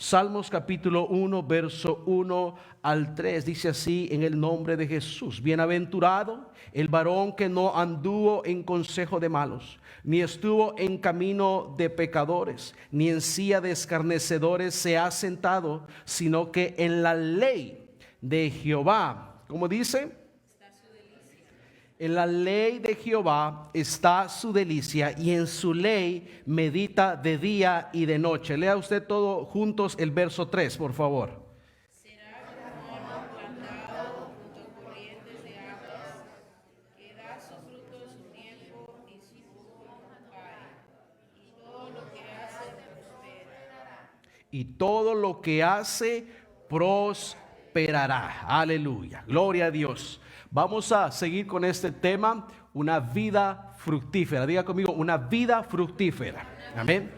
Salmos capítulo 1, verso 1 al 3, dice así: en el nombre de Jesús, bienaventurado el varón que no anduvo en consejo de malos, ni estuvo en camino de pecadores, ni en silla de escarnecedores se ha sentado, sino que en la ley de Jehová, ¿cómo dice? En la ley de Jehová está su delicia, y en su ley medita de día y de noche. Lea usted todo juntos el verso 3, por favor. Será como árbol plantado junto a corrientes de aguas, que da su fruto en su tiempo y su fruto no cae, y todo lo que hace prosperará. Y todo lo que hace prosperará. Aleluya, gloria a Dios. Vamos a seguir con este tema, una vida fructífera. Diga conmigo, una vida fructífera. Amén.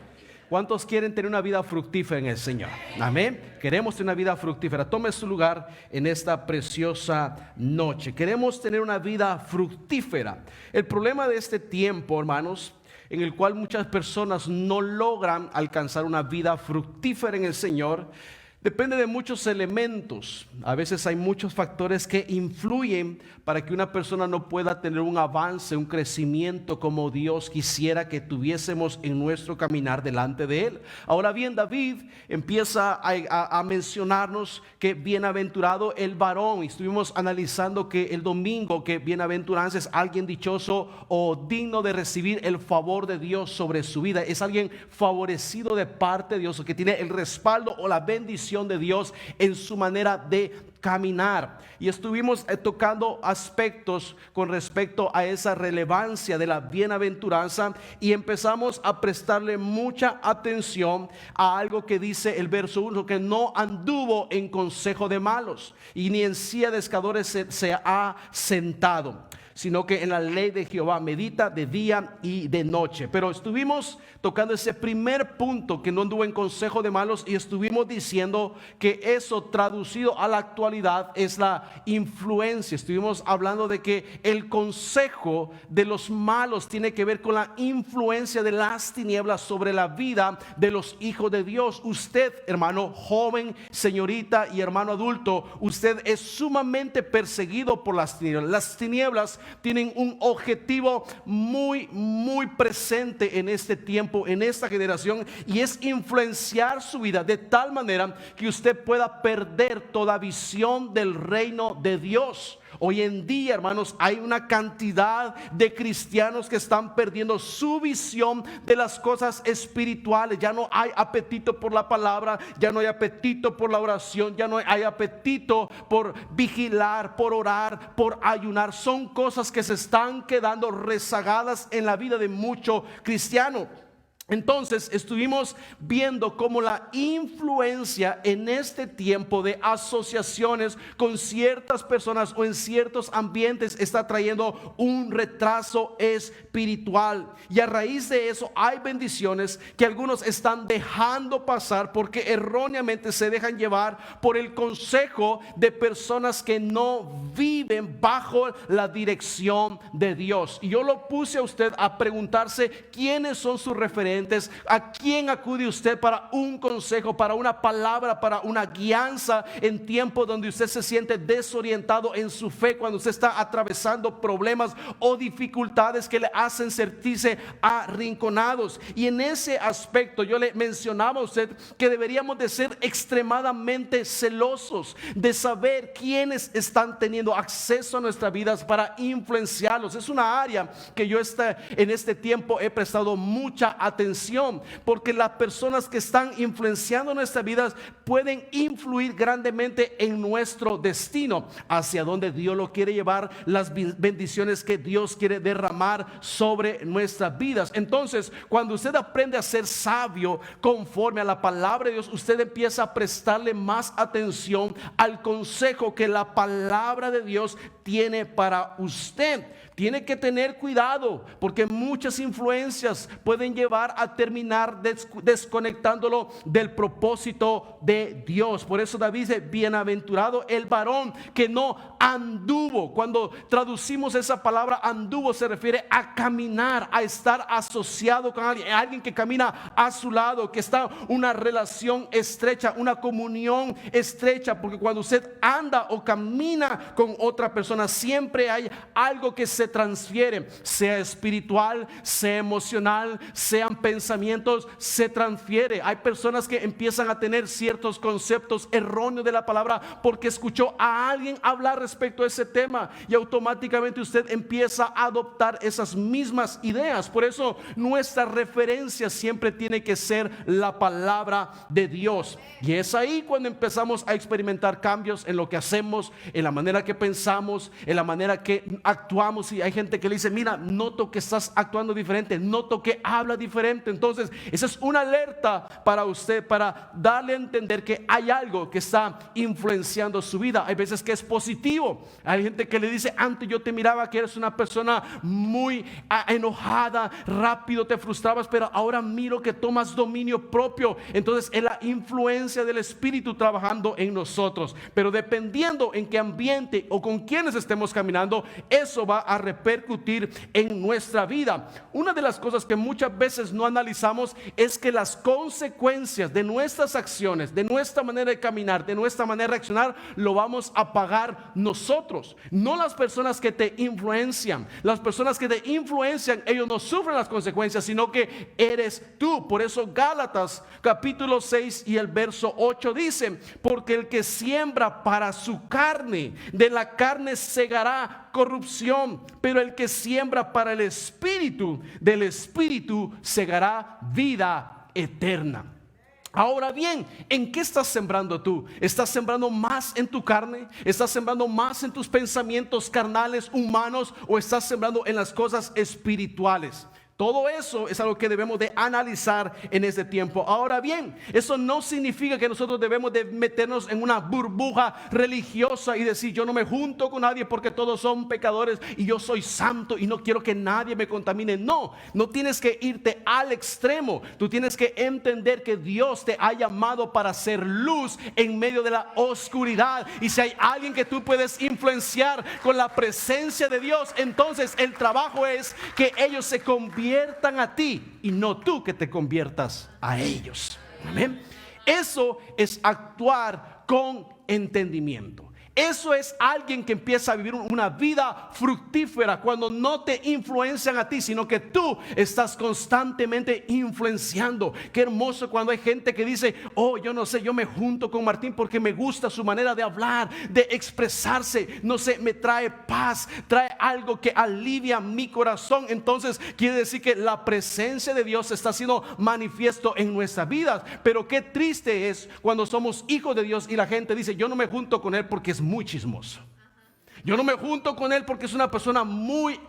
¿Cuántos quieren tener una vida fructífera en el Señor? Amén. Queremos tener una vida fructífera. Tome su lugar en esta preciosa noche. Queremos tener una vida fructífera. El problema de este tiempo, hermanos, en el cual muchas personas no logran alcanzar una vida fructífera en el Señor, depende de muchos elementos. A veces hay muchos factores que influyen para que una persona no pueda tener un avance, un crecimiento como Dios quisiera que tuviésemos en nuestro caminar delante de Él. Ahora bien, David empieza a mencionarnos que bienaventurado el varón. Y estuvimos analizando que el domingo que bienaventuranza es alguien dichoso o digno de recibir el favor de Dios sobre su vida. Es alguien favorecido de parte de Dios, o que tiene el respaldo o la bendición de Dios en su manera de caminar. Y estuvimos tocando aspectos con respecto a esa relevancia de la bienaventuranza, y empezamos a prestarle mucha atención a algo que dice el verso 1, que no anduvo en consejo de malos, y ni en silla de escadores se ha sentado, sino que en la ley de Jehová medita de día y de noche. Pero estuvimos tocando ese primer punto, que no anduvo en consejo de malos, y estuvimos diciendo que eso traducido a la actualidad es la influencia. Estuvimos hablando de que el consejo de los malos tiene que ver con la influencia de las tinieblas sobre la vida de los hijos de Dios. Usted, hermano joven, señorita y hermano adulto, usted es sumamente perseguido por las tinieblas. Las tinieblas tienen un objetivo muy presente en este tiempo, en esta generación, y es influenciar su vida de tal manera que usted pueda perder toda visión del reino de Dios. Hoy en día, hermanos, hay una cantidad de cristianos que están perdiendo su visión de las cosas espirituales. Ya no hay apetito por la palabra, ya no hay apetito por la oración, ya no hay apetito por vigilar, por orar, por ayunar. Son cosas que se están quedando rezagadas en la vida de mucho cristiano. Entonces estuvimos viendo cómo la influencia en este tiempo de asociaciones con ciertas personas o en ciertos ambientes está trayendo un retraso espiritual, y a raíz de eso hay bendiciones que algunos están dejando pasar porque erróneamente se dejan llevar por el consejo de personas que no viven bajo la dirección de Dios. Y yo lo puse a usted a preguntarse quiénes son sus referentes. ¿A quién acude usted para un consejo, para una palabra, para una guianza en tiempo donde usted se siente desorientado en su fe, cuando usted está atravesando problemas o dificultades que le hacen sentirse arrinconados? Y en ese aspecto yo le mencionaba a usted que deberíamos de ser extremadamente celosos de saber quiénes están teniendo acceso a nuestras vidas para influenciarlos. Es una área que yo en este tiempo he prestado mucha atención, porque las personas que están influenciando nuestras vidas pueden influir grandemente en nuestro destino, hacia donde Dios lo quiere llevar, las bendiciones que Dios quiere derramar sobre nuestras vidas. Entonces, cuando usted aprende a ser sabio conforme a la palabra de Dios, usted empieza a prestarle más atención al consejo que la palabra de Dios tiene para usted. Tiene que tener cuidado porque muchas influencias pueden llevar a terminar desconectándolo del propósito de Dios. Por eso David dice, bienaventurado el varón que no anduvo. Cuando traducimos esa palabra anduvo, se refiere a caminar, a estar asociado con alguien que camina a su lado, que está una relación estrecha, una comunión estrecha, porque cuando usted anda o camina con otra persona, siempre hay algo que se transfiere, sea espiritual, sea emocional, sean pensamientos, se transfiere. Hay personas que empiezan a tener ciertos conceptos erróneos de la palabra porque escuchó a alguien hablar respecto a ese tema y automáticamente usted empieza a adoptar esas mismas ideas. Por eso nuestra referencia siempre tiene que ser la palabra de Dios, y es ahí cuando empezamos a experimentar cambios en lo que hacemos, en la manera que pensamos, en la manera que actuamos. Y hay gente que le dice, mira, noto que estás actuando diferente, noto que habla diferente. Entonces esa es una alerta para usted, para darle a entender que hay algo que está influenciando su vida. Hay veces que es positivo. Hay gente que le dice, antes yo te miraba que eres una persona muy enojada, rápido te frustrabas, pero ahora miro que tomas dominio propio. Entonces es la influencia del Espíritu trabajando en nosotros. Pero dependiendo en qué ambiente o con quienes estemos caminando, eso va a repercutir en nuestra vida. Una de las cosas que muchas veces no analizamos es que las consecuencias de nuestras acciones, de nuestra manera de caminar, de nuestra manera de reaccionar, lo vamos a pagar nosotros, no las personas que te influencian. Las personas que te influencian, ellos no sufren las consecuencias, sino que eres tú. Por eso Gálatas capítulo 6 y el verso 8 dice, porque el que siembra para su carne, de la carne segará corrupción, pero el que siembra para el Espíritu, del Espíritu segará vida eterna. Ahora bien, ¿en qué estás sembrando tú? ¿Estás sembrando más en tu carne? ¿Estás sembrando más en tus pensamientos carnales, humanos? ¿O estás sembrando en las cosas espirituales? Todo eso es algo que debemos de analizar en este tiempo. Ahora bien, eso no significa que nosotros debemos de meternos en una burbuja religiosa y decir, yo no me junto con nadie porque todos son pecadores y yo soy santo y no quiero que nadie me contamine. No, no tienes que irte al extremo. Tú tienes que entender que Dios te ha llamado para ser luz en medio de la oscuridad. Y si hay alguien que tú puedes influenciar con la presencia de Dios, entonces el trabajo es que ellos se conviertan a ti y no tú que te conviertas a ellos. Amén. Eso es actuar con entendimiento. Eso es alguien que empieza a vivir una vida fructífera cuando no te influencian a ti, sino que tú estás constantemente influenciando. Qué hermoso cuando hay gente que dice, oh, yo no sé, yo me junto con Martín porque me gusta su manera de hablar, de expresarse, no sé, me trae paz, trae algo que alivia mi corazón. Entonces quiere decir que la presencia de Dios está siendo manifiesto en nuestras vidas. Pero qué triste es cuando somos hijos de Dios y la gente dice, yo no me junto con él porque es muy chismoso. Yo no me junto con él porque es una persona muy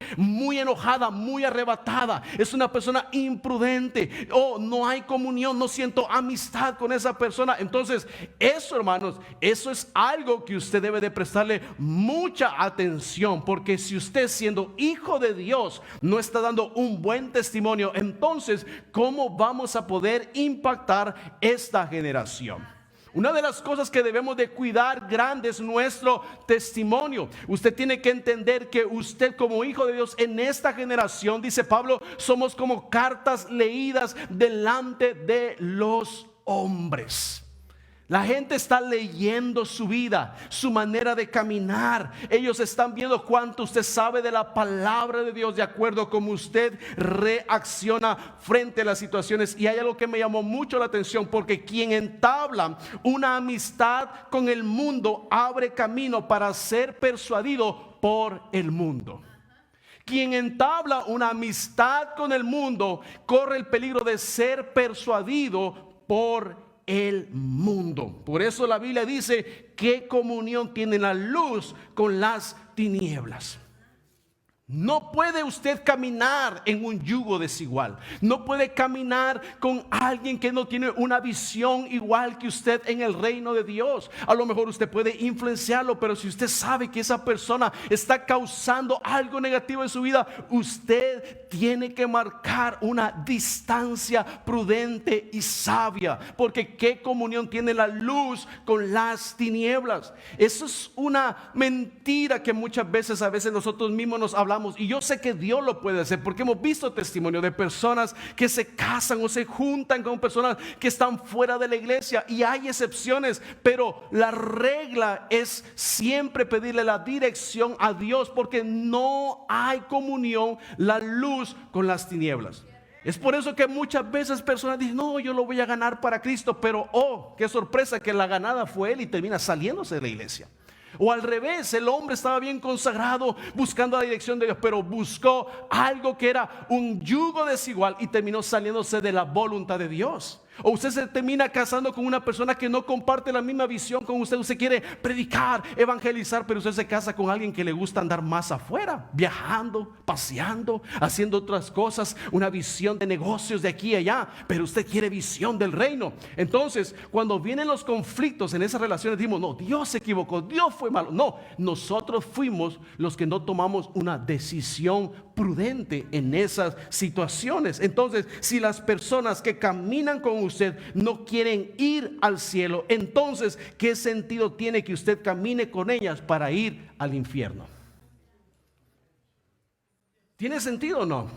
enojada, muy arrebatada. Es una persona imprudente. Oh, no hay comunión, no siento amistad con esa persona. Entonces, eso, hermanos, eso es algo que usted debe de prestarle mucha atención. Porque si usted, siendo hijo de Dios, no está dando un buen testimonio, entonces, ¿cómo vamos a poder impactar esta generación? Una de las cosas que debemos de cuidar grande es nuestro testimonio. Usted tiene que entender que usted, como hijo de Dios en esta generación, dice Pablo, somos como cartas leídas delante de los hombres. La gente está leyendo su vida, su manera de caminar. Ellos están viendo cuánto usted sabe de la palabra de Dios, de acuerdo a cómo usted reacciona frente a las situaciones. Y hay algo que me llamó mucho la atención, porque quien entabla una amistad con el mundo abre camino para ser persuadido por el mundo. Quien entabla una amistad con el mundo corre el peligro de ser persuadido por el mundo. Por eso la Biblia dice, ¿qué comunión tiene la luz con las tinieblas? No puede usted caminar en un yugo desigual. No puede caminar con alguien que no tiene una visión igual que usted en el reino de Dios. A lo mejor usted puede influenciarlo, pero si usted sabe que esa persona está causando algo negativo en su vida, usted tiene que marcar una distancia prudente y sabia. Porque ¿qué comunión tiene la luz con las tinieblas? Eso es una mentira que muchas veces, nosotros mismos nos hablamos. Y yo sé que Dios lo puede hacer, porque hemos visto testimonio de personas que se casan o se juntan con personas que están fuera de la iglesia, y hay excepciones, pero la regla es siempre pedirle la dirección a Dios, porque no hay comunión, la luz con las tinieblas. Es por eso que muchas veces personas dicen: no, yo lo voy a ganar para Cristo, pero oh, qué sorpresa que la ganada fue él y termina saliéndose de la iglesia. O al revés, el hombre estaba bien consagrado buscando la dirección de Dios, pero buscó algo que era un yugo desigual y terminó saliéndose de la voluntad de Dios. O usted se termina casando con una persona que no comparte la misma visión con usted. Usted quiere predicar, evangelizar, pero usted se casa con alguien que le gusta andar más afuera, viajando, paseando, haciendo otras cosas, una visión de negocios de aquí y allá, pero usted quiere visión del reino. Entonces, cuando vienen los conflictos en esas relaciones, decimos: no, Dios se equivocó, Dios fue malo. No, nosotros fuimos los que no tomamos una decisión prudente en esas situaciones. Entonces, si las personas que caminan con usted no quieren ir al cielo, entonces ¿qué sentido tiene que usted camine con ellas para ir al infierno? ¿Tiene sentido o no?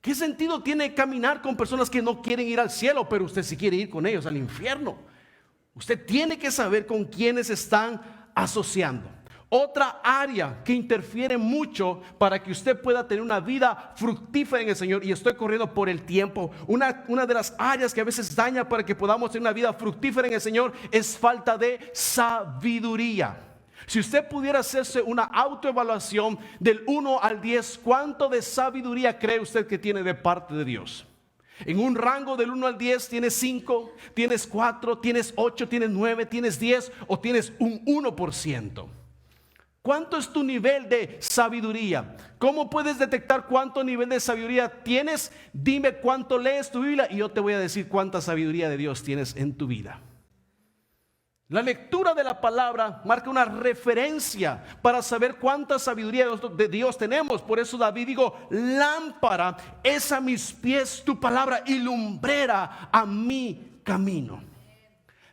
¿Qué sentido tiene caminar con personas que no quieren ir al cielo, pero usted sí quiere ir con ellos al infierno? Usted tiene que saber con quiénes están asociando. Otra área que interfiere mucho para que usted pueda tener una vida fructífera en el Señor, y estoy corriendo por el tiempo, una de las áreas que a veces daña para que podamos tener una vida fructífera en el Señor es falta de sabiduría. Si usted pudiera hacerse una autoevaluación del 1 al 10, ¿cuánto de sabiduría cree usted que tiene de parte de Dios? En un rango del 1 al 10, ¿tienes 5, tienes 4, tienes 8, tienes 9, tienes 10 o tienes un 1%? ¿Cuánto es tu nivel de sabiduría? ¿Cómo puedes detectar cuánto nivel de sabiduría tienes? Dime cuánto lees tu Biblia y yo te voy a decir cuánta sabiduría de Dios tienes en tu vida. La lectura de la palabra marca una referencia para saber cuánta sabiduría de Dios tenemos. Por eso David dijo: lámpara es a mis pies tu palabra y lumbrera a mi camino.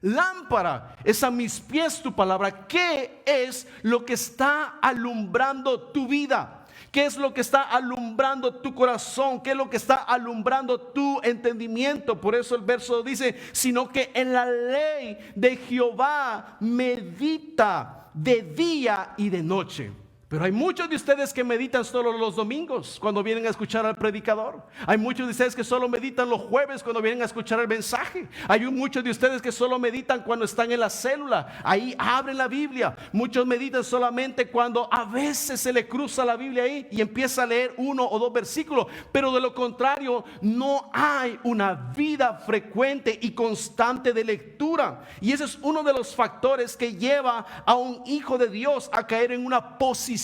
Lámpara es a mis pies tu palabra. ¿Qué es lo que está alumbrando tu vida? ¿Qué es lo que está alumbrando tu corazón? ¿Qué es lo que está alumbrando tu entendimiento? Por eso el verso dice: sino que en la ley de Jehová medita de día y de noche. Pero hay muchos de ustedes que meditan solo los domingos cuando vienen a escuchar al predicador. Hay muchos de ustedes que solo meditan los jueves cuando vienen a escuchar el mensaje. Hay muchos de ustedes que solo meditan cuando están en la célula. Ahí abren la Biblia. Muchos meditan solamente cuando a veces se le cruza la Biblia ahí y empieza a leer 1 o 2 versículos. Pero de lo contrario, no hay una vida frecuente y constante de lectura. Y ese es uno de los factores que lleva a un hijo de Dios a caer en una posición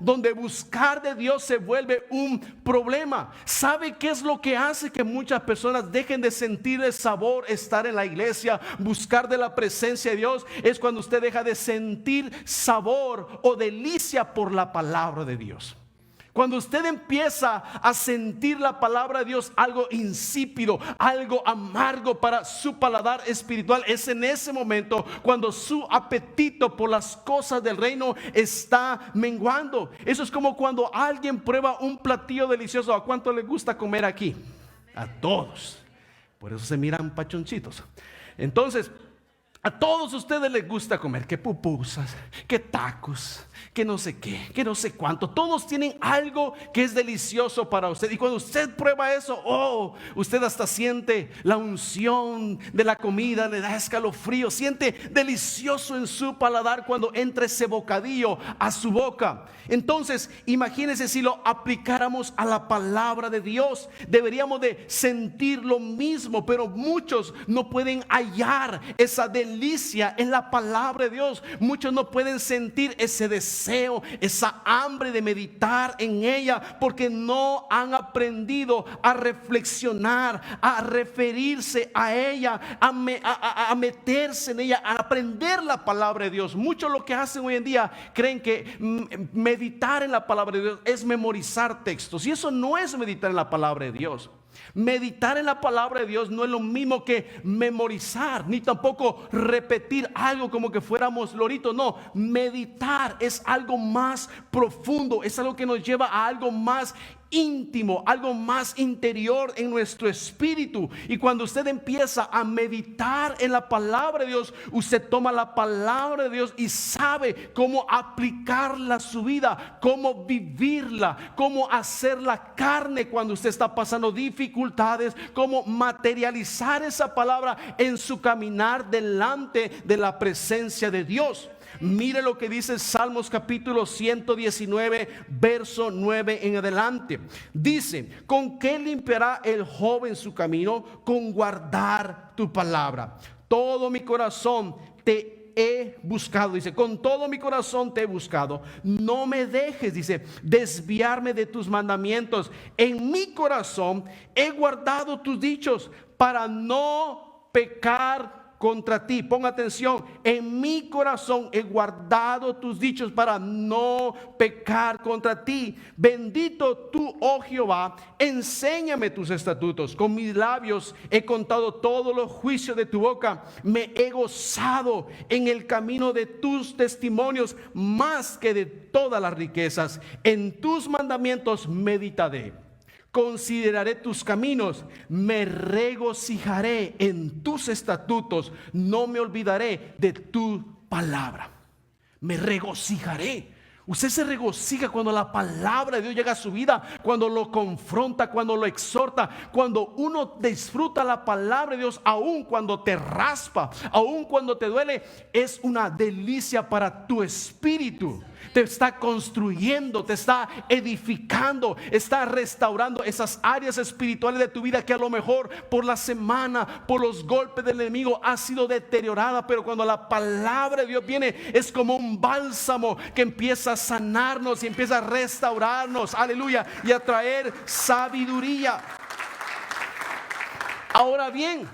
donde buscar de Dios se vuelve un problema. ¿Sabe qué es lo que hace que muchas personas dejen de sentir el sabor estar en la iglesia, buscar de la presencia de Dios? Es cuando usted deja de sentir sabor o delicia por la palabra de Dios. Cuando usted empieza a sentir la palabra de Dios algo insípido, algo amargo para su paladar espiritual, es en ese momento cuando su apetito por las cosas del reino está menguando. Eso es como cuando alguien prueba un platillo delicioso. ¿A cuánto le gusta comer aquí? A todos. Por eso se miran pachoncitos. Entonces, a todos ustedes les gusta comer, que pupusas, que tacos, que no sé qué, que no sé cuánto. Todos tienen algo que es delicioso para usted. Y cuando usted prueba eso, usted hasta siente la unción de la comida, le da escalofrío, siente delicioso en su paladar cuando entra ese bocadillo a su boca. Entonces, imagínense si lo aplicáramos a la palabra de Dios. Deberíamos de sentir lo mismo, pero muchos no pueden hallar esa delicia delicia es la palabra de Dios. Muchos no pueden sentir ese deseo, esa hambre de meditar en ella, porque no han aprendido a reflexionar, a referirse a ella, a meterse en ella, a aprender la palabra de Dios. Muchos lo que hacen hoy en día creen que meditar en la palabra de Dios es memorizar textos, y eso no es meditar en la palabra de Dios. Meditar en la palabra de Dios no es lo mismo que memorizar, ni tampoco repetir algo como que fuéramos loritos. No, meditar es algo más profundo, es algo que nos lleva a algo más íntimo, algo más interior en nuestro espíritu. Y cuando usted empieza a meditar en la palabra de Dios, usted toma la palabra de Dios y sabe cómo aplicarla a su vida, cómo vivirla, cómo hacerla carne cuando usted está pasando dificultades, cómo materializar esa palabra en su caminar delante de la presencia de Dios. Mire lo que dice Salmos capítulo 119, verso 9 en adelante. Dice: ¿con qué limpiará el joven su camino? Con guardar tu palabra. Todo mi corazón te he buscado. Dice: con todo mi corazón te he buscado. No me dejes, dice, desviarme de tus mandamientos. En mi corazón he guardado tus dichos para no pecar contra ti. Ponga atención: en mi corazón he guardado tus dichos para no pecar contra ti. Bendito tú, oh Jehová, enséñame tus estatutos. Con mis labios he contado todos los juicios de tu boca. Me he gozado en el camino de tus testimonios más que de todas las riquezas. En tus mandamientos meditaré. Consideraré tus caminos, me regocijaré en tus estatutos, no me olvidaré de tu palabra. Me regocijaré. Usted se regocija cuando la palabra de Dios llega a su vida, cuando lo confronta, cuando lo exhorta, cuando uno disfruta la palabra de Dios, aun cuando te raspa, aun cuando te duele. Es una delicia para tu espíritu. Te está construyendo, te está edificando, está restaurando esas áreas espirituales de tu vida que a lo mejor por la semana, por los golpes del enemigo ha sido deteriorada. Pero cuando la palabra de Dios viene, es como un bálsamo que empieza a sanarnos y empieza a restaurarnos, aleluya, y a traer sabiduría. Ahora bien,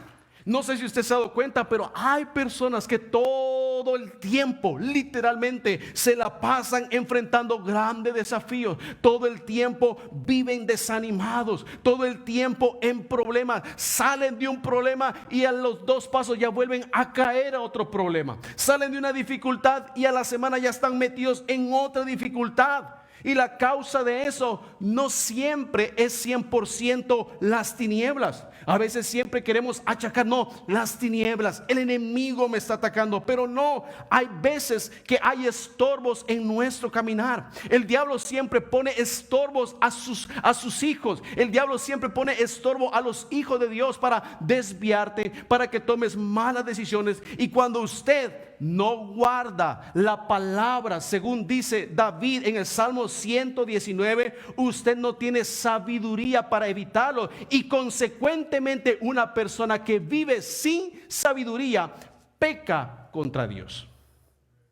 no sé si usted se ha dado cuenta, pero hay personas que todo el tiempo, literalmente, se la pasan enfrentando grandes desafíos. Todo el tiempo viven desanimados, todo el tiempo en problemas. Salen de un problema y a los 2 pasos ya vuelven a caer a otro problema. Salen de una dificultad y a la semana ya están metidos en otra dificultad. Y la causa de eso no siempre es 100% las tinieblas. A veces siempre queremos achacar, no, las tinieblas, el enemigo me está atacando. Pero no, hay veces que hay estorbos en nuestro caminar. El diablo siempre pone estorbos a sus hijos. El diablo siempre pone estorbo a los hijos de Dios para desviarte, para que tomes malas decisiones. Y cuando usted no guarda la palabra, según dice David en el Salmo 119, usted no tiene sabiduría para evitarlo. Y consecuentemente, una persona que vive sin sabiduría peca contra Dios.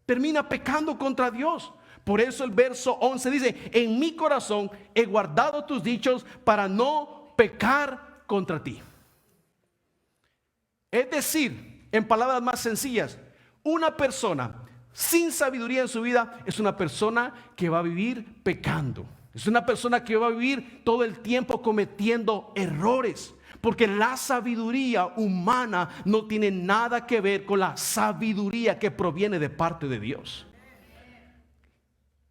Termina pecando contra Dios. Por eso el verso 11 dice: en mi corazón he guardado tus dichos para no pecar contra ti. Es decir, en palabras más sencillas, una persona sin sabiduría en su vida es una persona que va a vivir pecando. Es una persona que va a vivir todo el tiempo cometiendo errores. Porque la sabiduría humana no tiene nada que ver con la sabiduría que proviene de parte de Dios.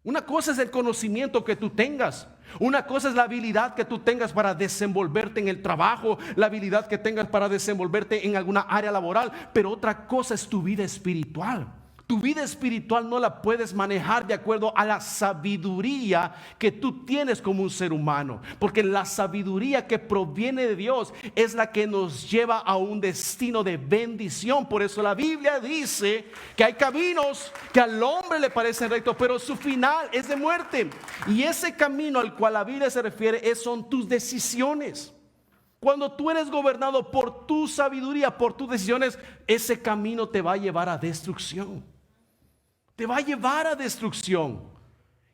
Una cosa es el conocimiento que tú tengas. Una cosa es la habilidad que tú tengas para desenvolverte en el trabajo, la habilidad que tengas para desenvolverte en alguna área laboral. Pero otra cosa es tu vida espiritual. Tu vida espiritual no la puedes manejar de acuerdo a la sabiduría que tú tienes como un ser humano. Porque la sabiduría que proviene de Dios es la que nos lleva a un destino de bendición. Por eso la Biblia dice que hay caminos que al hombre le parecen rectos, pero su final es de muerte. Y ese camino al cual la Biblia se refiere son tus decisiones. Cuando tú eres gobernado por tu sabiduría, por tus decisiones, ese camino te va a llevar a destrucción. Te va a llevar a destrucción.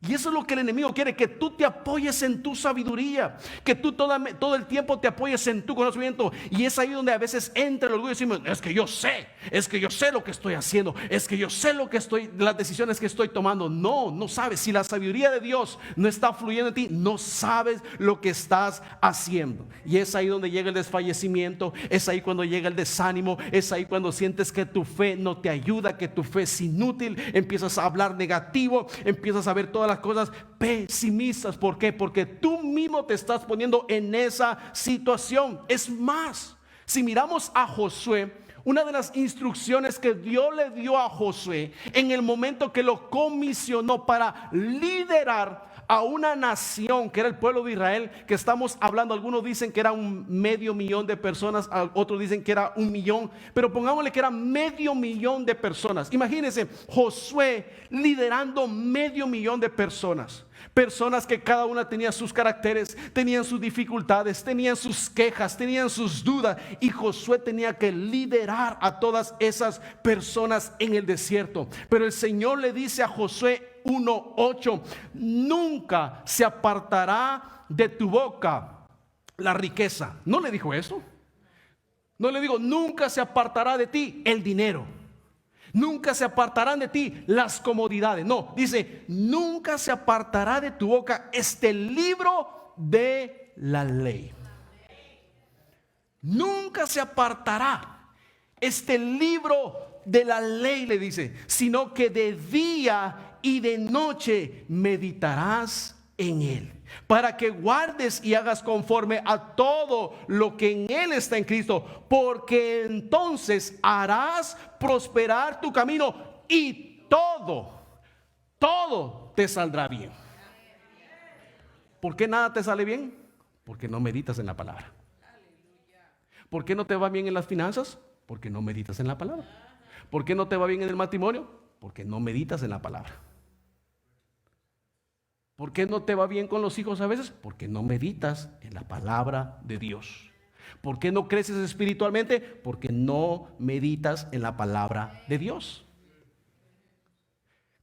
Y eso es lo que el enemigo quiere, que tú te apoyes en tu sabiduría, que tú todo el tiempo te apoyes en tu conocimiento. Y es ahí donde a veces entra el orgullo y decimos, es que yo sé lo que estoy haciendo, es que yo sé las decisiones que estoy tomando. No sabes. Si la sabiduría de Dios no está fluyendo en ti, no sabes lo que estás haciendo. Y es ahí donde llega el desfallecimiento, es ahí cuando llega el desánimo, es ahí cuando sientes que tu fe no te ayuda, que tu fe es inútil, empiezas a hablar negativo, empiezas a ver todas las cosas pesimistas. ¿Por qué? Porque tú mismo te estás poniendo en esa situación. Es más, si miramos a Josué, una de las instrucciones que Dios le dio a Josué en el momento que lo comisionó para liderar a una nación que era el pueblo de Israel, que estamos hablando, algunos dicen que era 500,000 de personas, otros dicen que era 1,000,000, pero pongámosle que era 500,000 de personas. Imagínense Josué liderando 500,000 de personas. Personas que cada una tenía sus caracteres, tenían sus dificultades, tenían sus quejas, tenían sus dudas. Y Josué tenía que liderar a todas esas personas en el desierto. Pero el Señor le dice a Josué 1:8, nunca se apartará de tu boca la riqueza. ¿No le dijo eso? No le digo, nunca se apartará de ti el dinero. Nunca se apartarán de ti las comodidades. No, dice, nunca se apartará de tu boca este libro de la ley. Nunca se apartará este libro de la ley, le dice, sino que de día y de noche meditarás en él, para que guardes y hagas conforme a todo lo que en él está en Cristo, porque entonces harás prosperar tu camino y todo te saldrá bien. ¿Por qué nada te sale bien? Porque no meditas en la palabra. ¿Por qué no te va bien en las finanzas? Porque no meditas en la palabra. ¿Por qué no te va bien en el matrimonio? Porque no meditas en la palabra. ¿Por qué no te va bien con los hijos a veces? Porque no meditas en la palabra de Dios. ¿Por qué no creces espiritualmente? Porque no meditas en la palabra de Dios.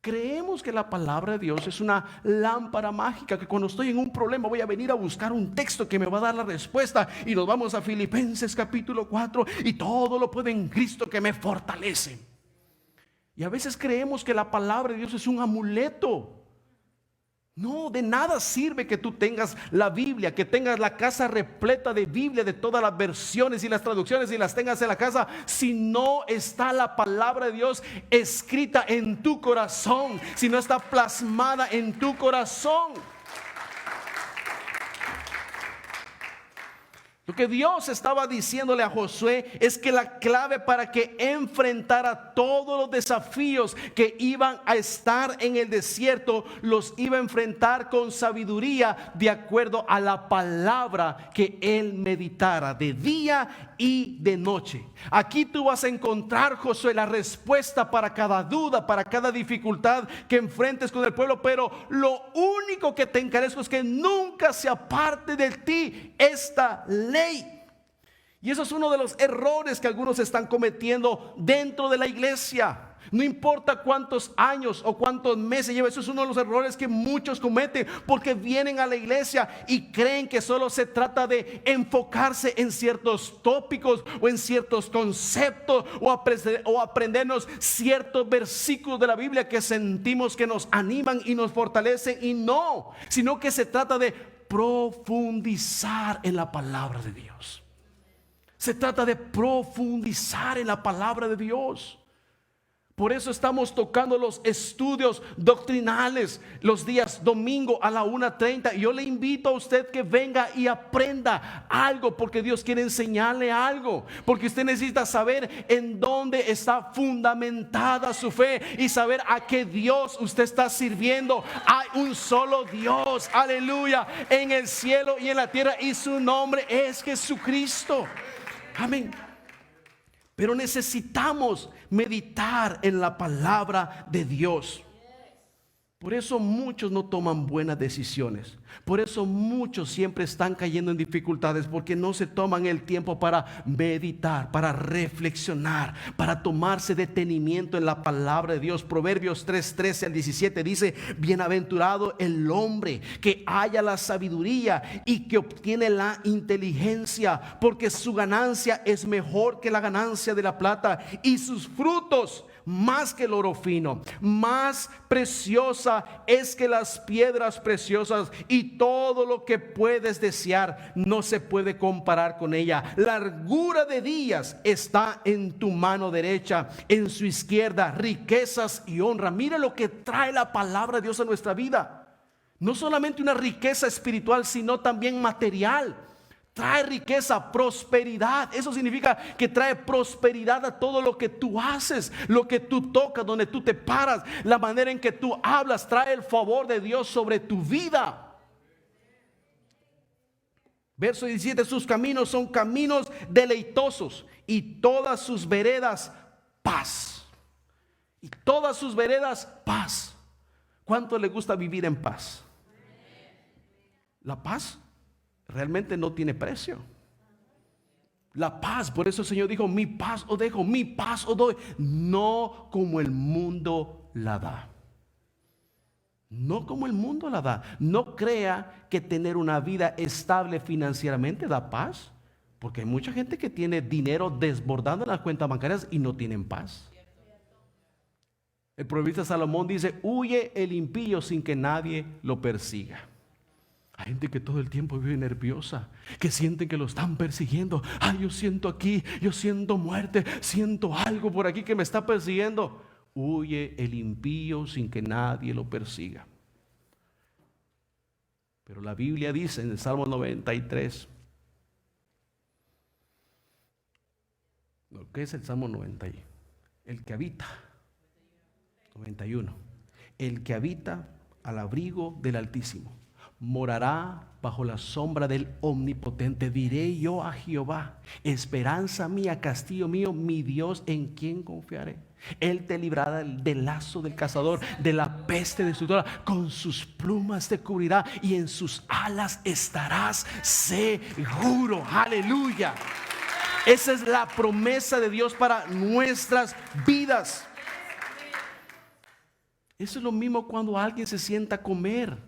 Creemos que la palabra de Dios es una lámpara mágica, que cuando estoy en un problema voy a venir a buscar un texto que me va a dar la respuesta, y nos vamos a Filipenses capítulo 4 y todo lo puedo en Cristo que me fortalece. Y a veces creemos que la palabra de Dios es un amuleto. No, de nada sirve que tú tengas la Biblia, que tengas la casa repleta de Biblia, de todas las versiones y las traducciones, y las tengas en la casa, si no está la palabra de Dios escrita en tu corazón, si no está plasmada en tu corazón. Lo que Dios estaba diciéndole a Josué es que la clave para que enfrentara todos los desafíos que iban a estar en el desierto, los iba a enfrentar con sabiduría, de acuerdo a la palabra que él meditara de día y de noche. Aquí tú vas a encontrar, Josué, la respuesta para cada duda, para cada dificultad que enfrentes con el pueblo. Pero lo único que te encarezco es que nunca se aparte de ti esta ley. Y eso es uno de los errores que algunos están cometiendo dentro de la iglesia. No importa cuántos años o cuántos meses lleva, eso es uno de los errores que muchos cometen, porque vienen a la iglesia y creen que solo se trata de enfocarse en ciertos tópicos o en ciertos conceptos, o aprendernos ciertos versículos de la Biblia que sentimos que nos animan y nos fortalecen, y no, sino que se trata de profundizar en la palabra de Dios. Se trata de profundizar en la palabra de Dios. Por eso estamos tocando los estudios doctrinales los días domingo a la 1:30. Y yo le invito a usted que venga y aprenda algo, porque Dios quiere enseñarle algo. Porque usted necesita saber en dónde está fundamentada su fe y saber a qué Dios usted está sirviendo. Hay un solo Dios, aleluya, en el cielo y en la tierra, y su nombre es Jesucristo. Amén. Pero necesitamos meditar en la palabra de Dios. Por eso muchos no toman buenas decisiones. Por eso muchos siempre están cayendo en dificultades, porque no se toman el tiempo para meditar, para reflexionar, para tomarse detenimiento en la palabra de Dios. Proverbios 3:13 al 17 dice: bienaventurado el hombre que halla la sabiduría y que obtiene la inteligencia, porque su ganancia es mejor que la ganancia de la plata, y sus frutos más que el oro fino. Más preciosa es que las piedras preciosas, y todo lo que puedes desear no se puede comparar con ella. Largura de días está en tu mano derecha, en su izquierda riquezas y honra. Mira lo que trae la palabra de Dios a nuestra vida. No solamente una riqueza espiritual, sino también material. Trae riqueza, prosperidad. Eso significa que trae prosperidad a todo lo que tú haces, lo que tú tocas, donde tú te paras, la manera en que tú hablas. Trae el favor de Dios sobre tu vida. Verso 17: sus caminos son caminos deleitosos, y todas sus veredas paz. Y todas sus veredas paz. ¿Cuánto le gusta vivir en paz? La paz realmente no tiene precio. La paz, por eso el Señor dijo: mi paz os dejo, mi paz os doy, no como el mundo la da. No como el mundo la da. No crea que tener una vida estable financieramente da paz, porque hay mucha gente que tiene dinero desbordando en las cuentas bancarias y no tienen paz. El proverbista Salomón dice: huye el impío sin que nadie lo persiga. Hay gente que todo el tiempo vive nerviosa, que sienten que lo están persiguiendo. Ay, yo siento aquí, yo siento muerte, siento algo por aquí que me está persiguiendo. Huye el impío sin que nadie lo persiga. Pero la Biblia dice en el Salmo 93, ¿qué es el Salmo 90? El que habita, 91, el que habita al abrigo del Altísimo morará bajo la sombra del Omnipotente. Diré yo a Jehová: esperanza mía, castillo mío, mi Dios, en quien confiaré. Él te librará del lazo del cazador, de la peste destructora. Con sus plumas te cubrirá, y en sus alas estarás seguro. Aleluya. Esa es la promesa de Dios para nuestras vidas. Eso es lo mismo cuando alguien se sienta a comer.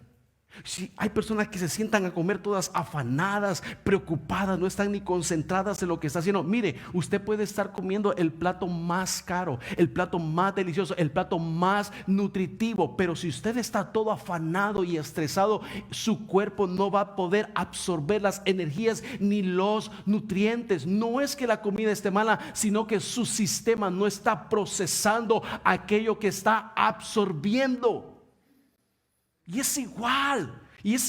Si hay personas que se sientan a comer todas afanadas, preocupadas, no están ni concentradas en lo que está haciendo. Mire, usted puede estar comiendo el plato más caro, el plato más delicioso, el plato más nutritivo, pero si usted está todo afanado y estresado, su cuerpo no va a poder absorber las energías ni los nutrientes. No es que la comida esté mala, sino que su sistema no está procesando aquello que está absorbiendo. Y es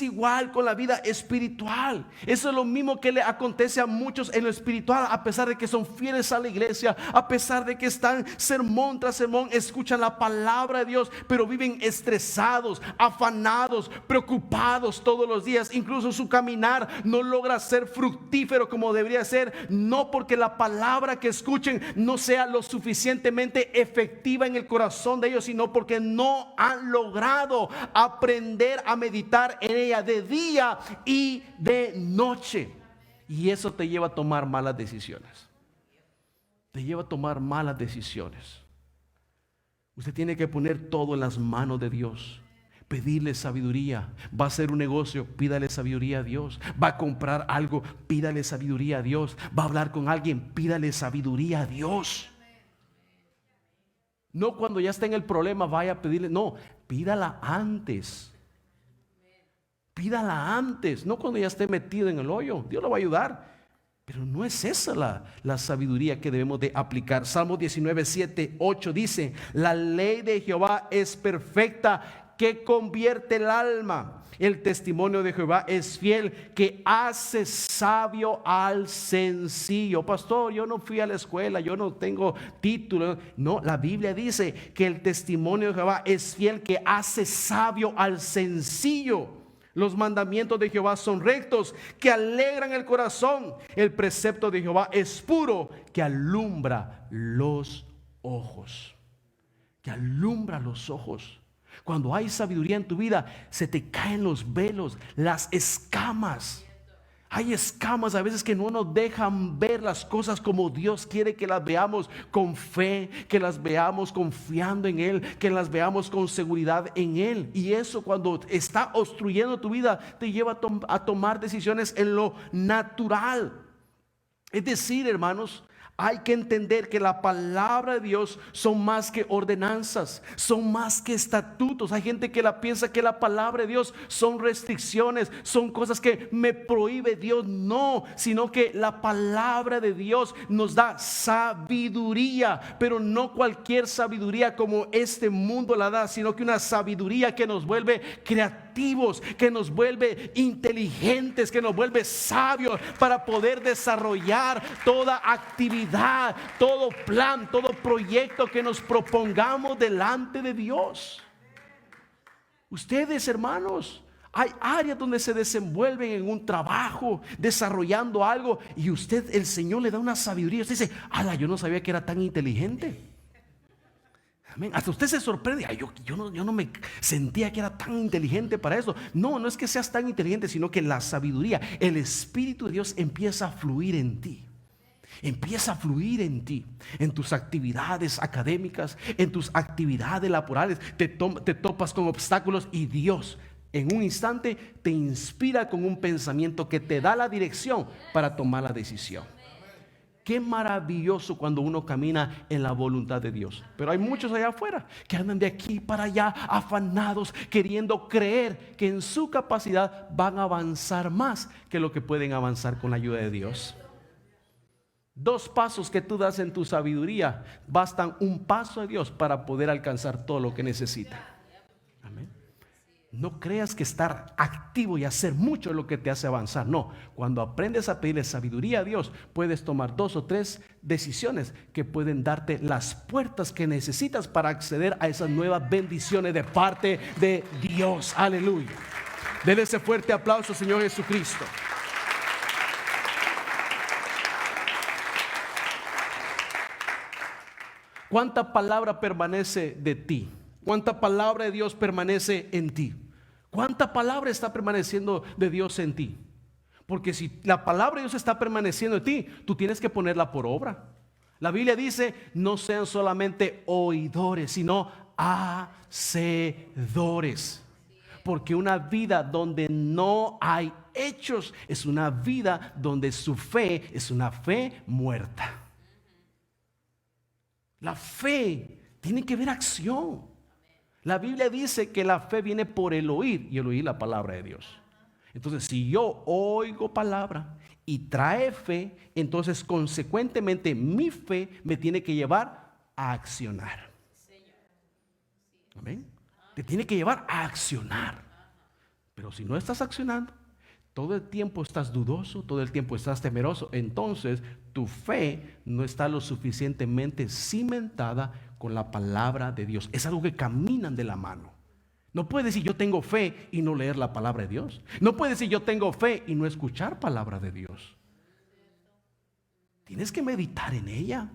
igual con la vida espiritual. Eso es lo mismo que le acontece a muchos en lo espiritual, a pesar de que son fieles a la iglesia, a pesar de que están sermón tras sermón, escuchan la palabra de Dios, pero viven estresados, afanados, preocupados todos los días. Incluso su caminar no logra ser fructífero como debería ser, no porque la palabra que escuchen no sea lo suficientemente efectiva en el corazón de ellos, sino porque no han logrado aprender a meditar en ella de día y de noche. Y eso te lleva a tomar malas decisiones. Te lleva a tomar malas decisiones. Usted tiene que poner todo en las manos de Dios. Pedirle sabiduría. Va a hacer un negocio, pídale sabiduría a Dios. Va a comprar algo, pídale sabiduría a Dios. Va a hablar con alguien, pídale sabiduría a Dios. No cuando ya está en el problema vaya a pedirle, no, pídala antes. Pídala antes, no cuando ya esté metido en el hoyo. Dios lo va a ayudar, pero no es esa la sabiduría que debemos de aplicar. Salmo 19, 7, 8 dice: la ley de Jehová es perfecta, que convierte el alma. El testimonio de Jehová es fiel, que hace sabio al sencillo. Pastor, yo no fui a la escuela, yo no tengo título. No, la Biblia dice que el testimonio de Jehová es fiel, que hace sabio al sencillo. Los mandamientos de Jehová son rectos, que alegran el corazón. El precepto de Jehová es puro, que alumbra los ojos. Que alumbra los ojos. Cuando hay sabiduría en tu vida, se te caen los velos, las escamas. Hay escamas a veces que no nos dejan ver las cosas como Dios quiere que las veamos, con fe, que las veamos confiando en Él, que las veamos con seguridad en Él. Y eso, cuando está obstruyendo tu vida, te lleva a tomar decisiones en lo natural. Es decir, hermanos, hay que entender que la palabra de Dios son más que ordenanzas, son más que estatutos. Hay gente que piensa que la palabra de Dios son restricciones, son cosas que me prohíbe Dios. No, sino que la palabra de Dios nos da sabiduría, pero no cualquier sabiduría como este mundo la da, sino que una sabiduría que nos vuelve creativos, que nos vuelve inteligentes, que nos vuelve sabios para poder desarrollar toda actividad, todo plan, todo proyecto que nos propongamos delante de Dios. Ustedes, hermanos, hay áreas donde se desenvuelven en un trabajo, desarrollando algo, y el Señor le da una sabiduría. Usted dice: ala, yo no sabía que era tan inteligente. Amén. Hasta usted se sorprende. Ay, yo no me sentía que era tan inteligente para eso. No es que seas tan inteligente, sino que la sabiduría, el Espíritu de Dios empieza a fluir en ti. Empieza a fluir en ti, en tus actividades académicas, en tus actividades laborales. Te topas con obstáculos y Dios en un instante te inspira con un pensamiento que te da la dirección para tomar la decisión. Qué maravilloso cuando uno camina en la voluntad de Dios. Pero hay muchos allá afuera que andan de aquí para allá afanados, queriendo creer que en su capacidad van a avanzar más que lo que pueden avanzar con la ayuda de Dios. 2 pasos que tú das en tu sabiduría, bastan un paso de Dios para poder alcanzar todo lo que necesita. Amén. No creas que estar activo y hacer mucho es lo que te hace avanzar. No, cuando aprendes a pedirle sabiduría a Dios, puedes tomar 2 o 3 decisiones que pueden darte las puertas que necesitas para acceder a esas nuevas bendiciones de parte de Dios. Aleluya. Denle ese fuerte aplauso, Señor Jesucristo. ¿Cuánta palabra permanece de ti? ¿Cuánta palabra de Dios permanece en ti? ¿Cuánta palabra está permaneciendo de Dios en ti? Porque si la palabra de Dios está permaneciendo en ti, tú tienes que ponerla por obra. La Biblia dice: no sean solamente oidores, sino hacedores. Porque una vida donde no hay hechos es una vida donde su fe es una fe muerta. La fe tiene que ver acción. La Biblia dice que la fe viene por el oír, y el oír la palabra de Dios. Entonces, si yo oigo palabra y trae fe, entonces consecuentemente mi fe me tiene que llevar a accionar. Amén. Te tiene que llevar a accionar. Pero si no estás accionando, todo el tiempo estás dudoso, todo el tiempo estás temeroso, entonces tu fe no está lo suficientemente cimentada con la palabra de Dios. Es algo que caminan de la mano. No puedes decir yo tengo fe y no leer la palabra de Dios. No puedes decir yo tengo fe y no escuchar palabra de Dios. Tienes que meditar en ella.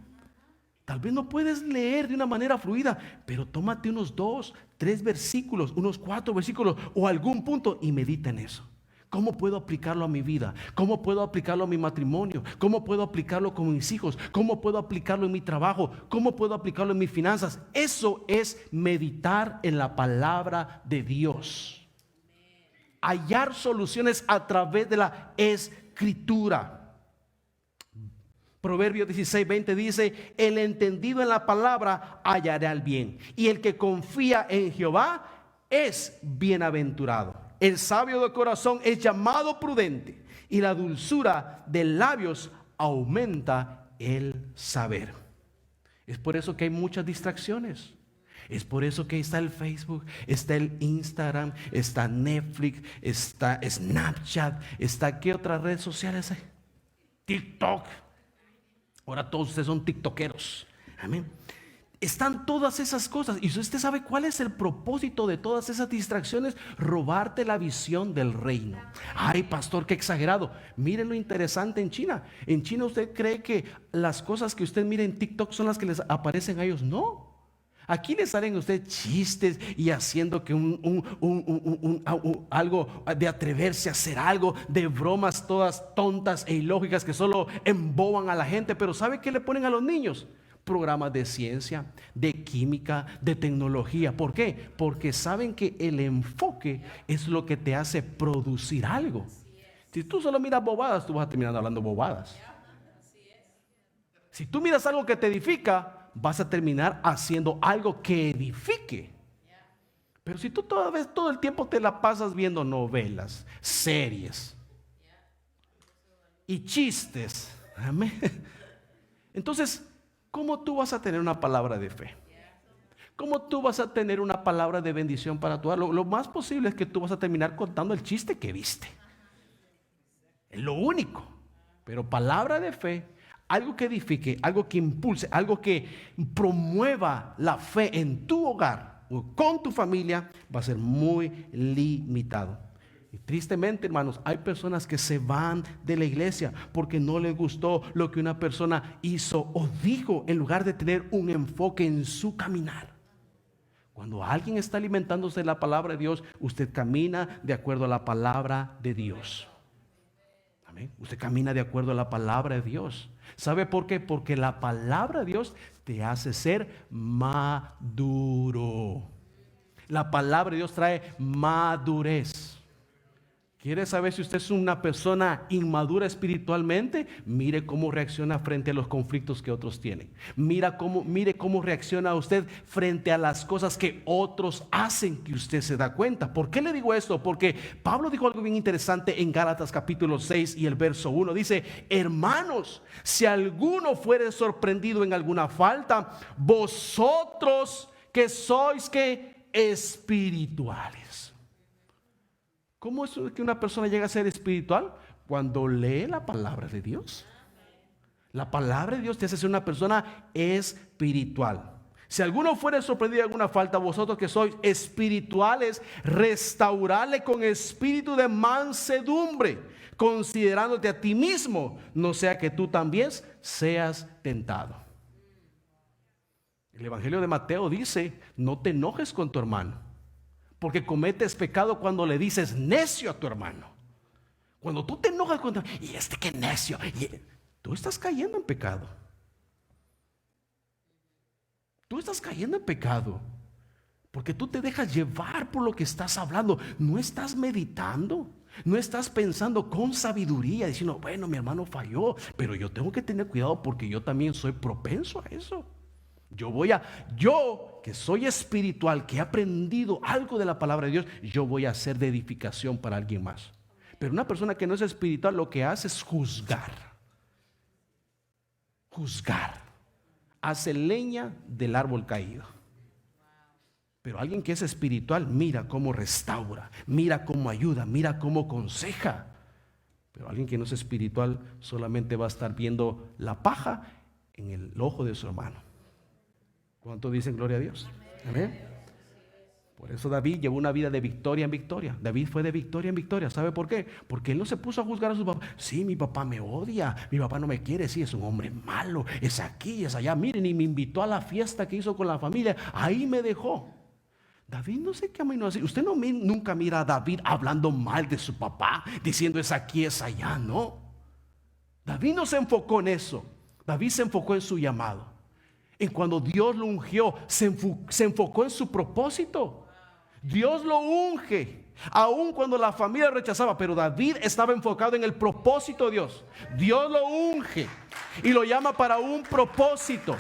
Tal vez no puedes leer de una manera fluida, pero tómate unos 2, 3 versículos, unos 4 versículos o algún punto y medita en eso. ¿Cómo puedo aplicarlo a mi vida? ¿Cómo puedo aplicarlo a mi matrimonio? ¿Cómo puedo aplicarlo con mis hijos? ¿Cómo puedo aplicarlo en mi trabajo? ¿Cómo puedo aplicarlo en mis finanzas? Eso es meditar en la palabra de Dios. Hallar soluciones a través de la escritura. Proverbios 16:20 dice: el entendido en la palabra hallará el bien, y el que confía en Jehová es bienaventurado. El sabio de corazón es llamado prudente, y la dulzura de labios aumenta el saber. Es por eso que hay muchas distracciones. Es por eso que está el Facebook, está el Instagram, está Netflix, está Snapchat, está ¿qué otras redes sociales hay? TikTok. Ahora todos ustedes son tiktokeros. Amén. Están todas esas cosas. Y usted sabe cuál es el propósito de todas esas distracciones: robarte la visión del reino. Ay, pastor, qué exagerado. Miren lo interesante en China. En China usted cree que las cosas que usted mira en TikTok son las que les aparecen a ellos. No. Aquí le salen a usted chistes y haciendo que algo de atreverse a hacer algo, de bromas todas tontas e ilógicas que solo emboban a la gente. Pero ¿sabe qué le ponen a los niños? Programas de ciencia, de química, de tecnología. ¿Por qué? Porque saben que el enfoque es lo que te hace producir algo. Si tú solo miras bobadas, tú vas a terminar hablando bobadas. Si tú miras algo que te edifica, vas a terminar haciendo algo que edifique. Pero si tú todo el tiempo te la pasas viendo novelas, series y chistes, amén, entonces, ¿cómo tú vas a tener una palabra de fe? ¿Cómo tú vas a tener una palabra de bendición para tu alma? Lo más posible es que tú vas a terminar contando el chiste que viste. Es lo único. Pero palabra de fe, algo que edifique, algo que impulse, algo que promueva la fe en tu hogar o con tu familia, va a ser muy limitado. Y tristemente, hermanos, hay personas que se van de la iglesia porque no les gustó lo que una persona hizo o dijo, en lugar de tener un enfoque en su caminar. Cuando alguien está alimentándose de la palabra de Dios, usted camina de acuerdo a la palabra de Dios. Amén. Usted camina de acuerdo a la palabra de Dios. ¿Sabe por qué? Porque la palabra de Dios te hace ser maduro. La palabra de Dios trae madurez. ¿Quiere saber si usted es una persona inmadura espiritualmente? Mire cómo reacciona frente a los conflictos que otros tienen. Mire cómo reacciona usted frente a las cosas que otros hacen, que usted se da cuenta. ¿Por qué le digo esto? Porque Pablo dijo algo bien interesante en Gálatas capítulo 6 y el verso 1. Dice: hermanos, si alguno fuere sorprendido en alguna falta, vosotros que sois que espirituales. ¿Cómo es que una persona llega a ser espiritual? Cuando lee la palabra de Dios. La palabra de Dios te hace ser una persona espiritual. Si alguno fuere sorprendido en alguna falta, vosotros que sois espirituales, restaurarle con espíritu de mansedumbre, considerándote a ti mismo, no sea que tú también seas tentado. El Evangelio de Mateo dice: no te enojes con tu hermano, porque cometes pecado cuando le dices necio a tu hermano. Cuando tú te enojas con tu hermano, y que necio, tú estás cayendo en pecado. Tú estás cayendo en pecado, porque tú te dejas llevar por lo que estás hablando. No estás meditando, no estás pensando con sabiduría, diciendo: bueno, mi hermano falló, pero yo tengo que tener cuidado porque yo también soy propenso a eso. Yo que soy espiritual, que he aprendido algo de la palabra de Dios, yo voy a ser de edificación para alguien más. Pero una persona que no es espiritual, lo que hace es juzgar. Hace leña del árbol caído. Pero alguien que es espiritual, mira cómo restaura, mira cómo ayuda, mira cómo aconseja. Pero alguien que no es espiritual solamente va a estar viendo la paja en el ojo de su hermano. ¿Cuánto dicen gloria a Dios? Amén. Por eso David llevó una vida de victoria en victoria. David fue de victoria en victoria. ¿Sabe por qué? Porque él no se puso a juzgar a su papá. Sí, mi papá me odia, mi papá no me quiere, sí, es un hombre malo, es aquí, es allá. Miren, y me invitó a la fiesta que hizo con la familia, ahí me dejó. David no se caminó así. Usted nunca mira a David hablando mal de su papá, diciendo es aquí, es allá, no. David no se enfocó en eso. David se enfocó en su llamado. En cuando Dios lo ungió, se enfocó en su propósito. Dios lo unge, aun cuando la familia lo rechazaba, pero David estaba enfocado en el propósito de Dios. Dios lo unge y lo llama para un propósito.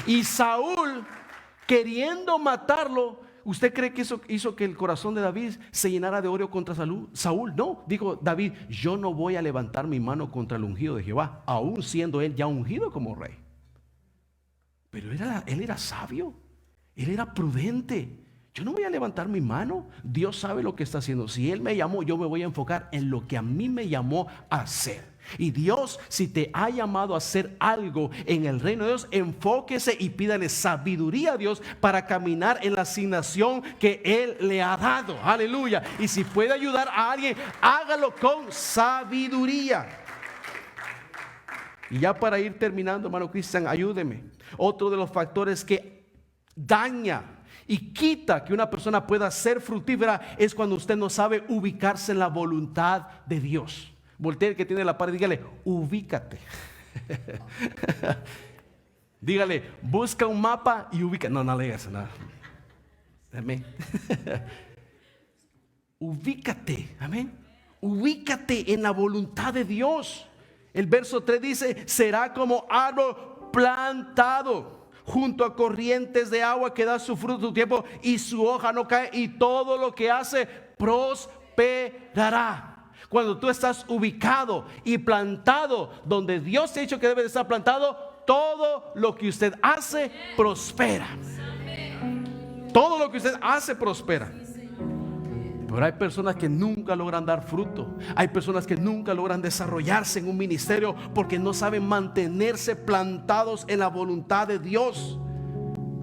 Y Saúl, queriendo matarlo, ¿usted cree que eso hizo que el corazón de David se llenara de odio contra Saúl? No, dijo David: yo no voy a levantar mi mano contra el ungido de Jehová, aun siendo él ya ungido como rey. Pero él era sabio, él era prudente. Yo no voy a levantar mi mano. Dios sabe lo que está haciendo. Si Él me llamó, yo me voy a enfocar en lo que a mí me llamó a hacer. Y Dios, si te ha llamado a hacer algo en el reino de Dios, enfóquese y pídale sabiduría a Dios para caminar en la asignación que Él le ha dado. Aleluya. Y si puede ayudar a alguien, hágalo con sabiduría. Y ya para ir terminando, hermano Cristian, ayúdeme. Otro de los factores que daña y quita que una persona pueda ser fructífera es cuando usted no sabe ubicarse en la voluntad de Dios. Voltea el que tiene la pared y dígale, ubícate. Dígale, busca un mapa y ubica. No le digas nada. Amén. Ubícate, amén. Ubícate en la voluntad de Dios. El verso 3 dice, será como árbol plantado junto a corrientes de agua que da su fruto a su tiempo y su hoja no cae y todo lo que hace prosperará. Cuando tú estás ubicado y plantado donde Dios te ha dicho que debe de estar plantado, todo lo que usted hace prospera. Todo lo que usted hace prospera. Pero hay personas que nunca logran dar fruto. Hay personas que nunca logran desarrollarse en un ministerio porque no saben mantenerse plantados en la voluntad de Dios,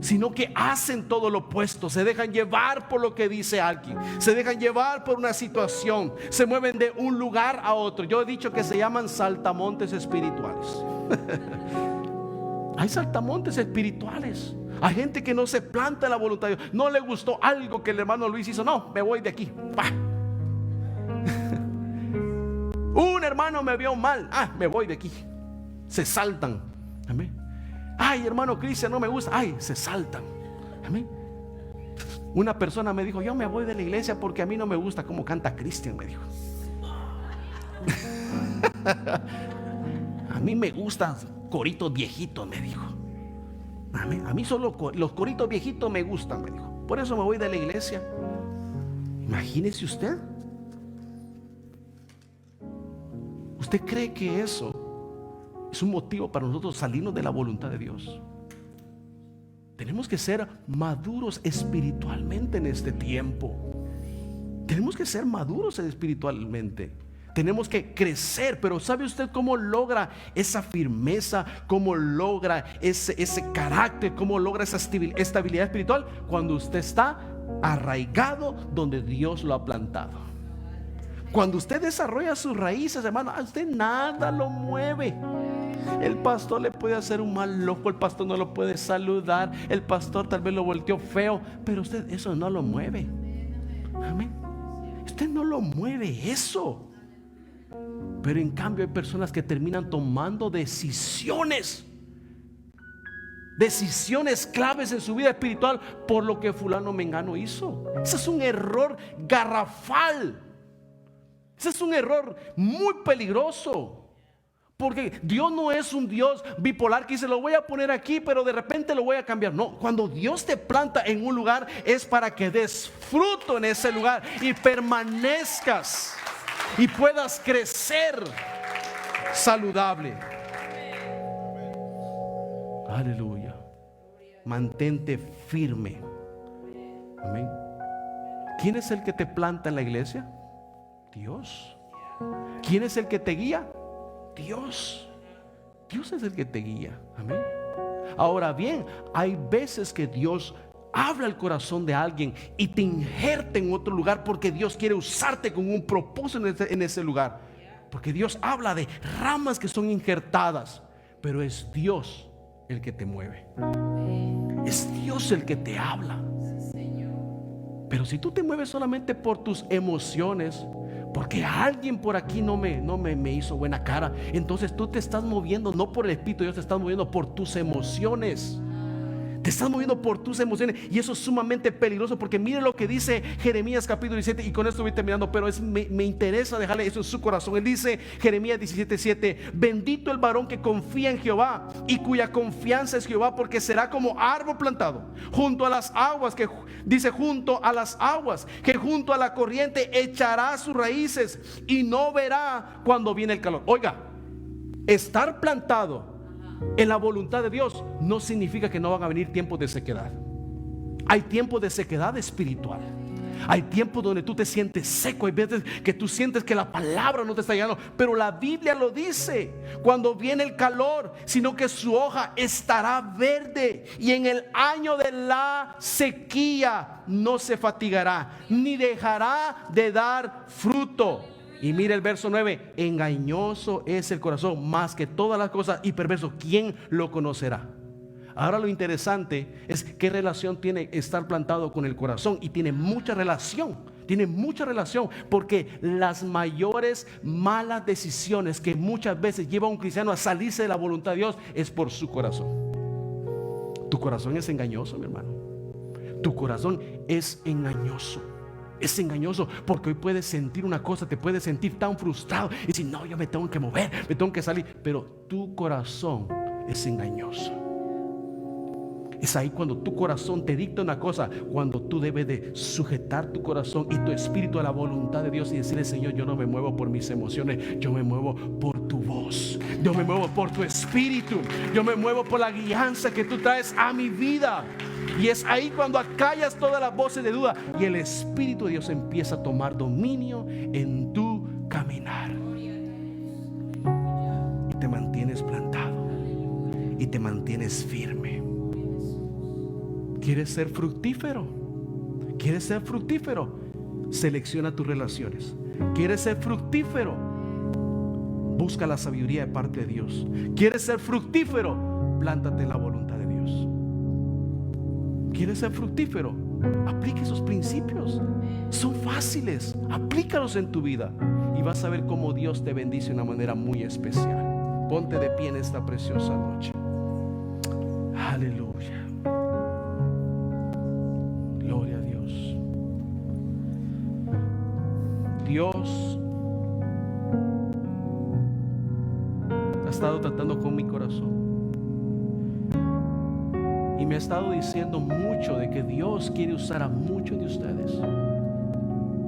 sino que hacen todo lo opuesto. Se dejan llevar por lo que dice alguien, se dejan llevar por una situación, se mueven de un lugar a otro. Yo he dicho que se llaman saltamontes espirituales. Hay saltamontes espirituales. Hay gente que no se planta en la voluntad de Dios. No le gustó algo que el hermano Luis hizo. No, me voy de aquí. Un hermano me vio mal. Me voy de aquí. Se saltan. Amén. Ay, hermano Cristian, no me gusta. Ay, se saltan. Amén. Una persona me dijo, yo me voy de la iglesia porque a mí no me gusta cómo canta Cristian, me dijo. A mí me gustan coritos viejitos, me dijo. A mí solo los coritos viejitos me gustan, me dijo. Por eso me voy de la iglesia. Imagínese usted. ¿Usted cree que eso es un motivo para nosotros salirnos de la voluntad de Dios? Tenemos que ser maduros espiritualmente en este tiempo. Tenemos que ser maduros espiritualmente. Tenemos que crecer, pero ¿sabe usted cómo logra esa firmeza? ¿Cómo logra ese carácter? ¿Cómo logra esa estabilidad espiritual? Cuando usted está arraigado donde Dios lo ha plantado. Cuando usted desarrolla sus raíces, hermano, a usted nada lo mueve. El pastor le puede hacer un mal ojo, el pastor no lo puede saludar, el pastor tal vez lo volteó feo, pero usted eso no lo mueve. Amén. Usted no lo mueve eso. Pero en cambio hay personas que terminan tomando decisiones claves en su vida espiritual por lo que fulano mengano hizo. Ese es un error garrafal. Ese es un error muy peligroso. Porque Dios no es un Dios bipolar que dice, lo voy a poner aquí, pero de repente lo voy a cambiar. No, cuando Dios te planta en un lugar es para que des fruto en ese lugar y permanezcas y puedas crecer saludable. Aleluya. Mantente firme. Amén. ¿Quién es el que te planta en la iglesia? Dios. ¿Quién es el que te guía? Dios. Dios es el que te guía. Amén. Ahora bien, hay veces que Dios habla al corazón de alguien y te injerta en otro lugar porque Dios quiere usarte con un propósito en ese lugar. Porque Dios habla de ramas que son injertadas, pero es Dios el que te mueve. Es Dios el que te habla. Pero si tú te mueves solamente por tus emociones, porque alguien por aquí no me hizo buena cara, entonces tú te estás moviendo no por el Espíritu de Dios, te estás moviendo por tus emociones. Te estás moviendo por tus emociones y eso es sumamente peligroso, porque mire lo que dice Jeremías capítulo 17, y con esto voy terminando, pero me interesa dejarle eso en su corazón. Él dice, Jeremías 17:7, bendito el varón que confía en Jehová y cuya confianza es Jehová, porque será como árbol plantado junto a las aguas, que dice junto a las aguas, que junto a la corriente echará sus raíces y no verá cuando viene el calor. Oiga, estar plantado en la voluntad de Dios no significa que no van a venir tiempos de sequedad. Hay tiempos de sequedad espiritual. Hay tiempos donde tú te sientes seco. Hay veces que tú sientes que la palabra no te está llegando, pero la Biblia lo dice: cuando viene el calor, sino que su hoja estará verde, y en el año de la sequía no se fatigará, ni dejará de dar fruto. Y mire el verso 9, engañoso es el corazón más que todas las cosas y perverso, ¿quién lo conocerá? Ahora lo interesante es qué relación tiene estar plantado con el corazón. Y tiene mucha relación, porque las mayores malas decisiones que muchas veces lleva a un cristiano a salirse de la voluntad de Dios es por su corazón. Tu corazón es engañoso, mi hermano. Tu corazón es engañoso. Es engañoso porque hoy puedes sentir una cosa, te puedes sentir tan frustrado y decir, no, yo me tengo que mover, me tengo que salir. Pero tu corazón es engañoso. Es ahí cuando tu corazón te dicta una cosa, cuando tú debes de sujetar tu corazón y tu espíritu a la voluntad de Dios y decirle, Señor, yo no me muevo por mis emociones, yo me muevo por tu voz, yo me muevo por tu espíritu, yo me muevo por la guianza que tú traes a mi vida. Y es ahí cuando acallas todas las voces de duda y el Espíritu de Dios empieza a tomar dominio en tu caminar. Y te mantienes plantado y te mantienes firme. ¿Quieres ser fructífero? ¿Quieres ser fructífero? Selecciona tus relaciones. ¿Quieres ser fructífero? Busca la sabiduría de parte de Dios. ¿Quieres ser fructífero? Plántate en la voluntad de Dios. ¿Quieres ser fructífero? Aplica esos principios. Son fáciles. Aplícalos en tu vida y vas a ver cómo Dios te bendice de una manera muy especial. Ponte de pie en esta preciosa noche. Aleluya. Gloria a Dios. Dios ha estado tratando con mi corazón y me ha estado diciendo mucho de que Dios quiere usar a muchos de ustedes.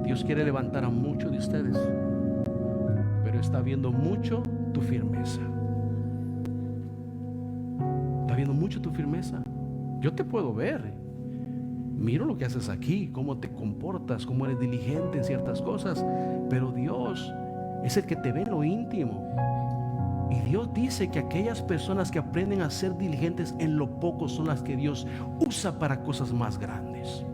Dios quiere levantar a muchos de ustedes, pero está viendo mucho tu firmeza. Está viendo mucho tu firmeza. Yo te puedo ver. Miro lo que haces aquí, cómo te comportas, cómo eres diligente en ciertas cosas, pero Dios es el que te ve en lo íntimo. Y Dios dice que aquellas personas que aprenden a ser diligentes en lo poco son las que Dios usa para cosas más grandes.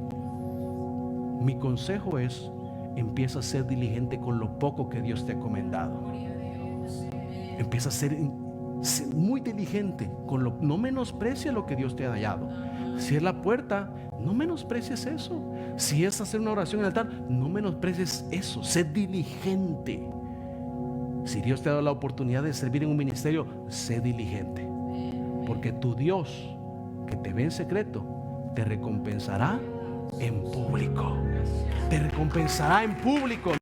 Mi consejo es, empieza a ser diligente con lo poco que Dios te ha encomendado. Empieza a ser muy diligente con lo, no menosprecia lo que Dios te ha dado. Si es la puerta, no menosprecies eso. Si es hacer una oración en el altar, no menosprecies eso. Sé diligente. Si Dios te ha dado la oportunidad de servir en un ministerio, sé diligente, porque tu Dios, que te ve en secreto, te recompensará en público. Te recompensará en público.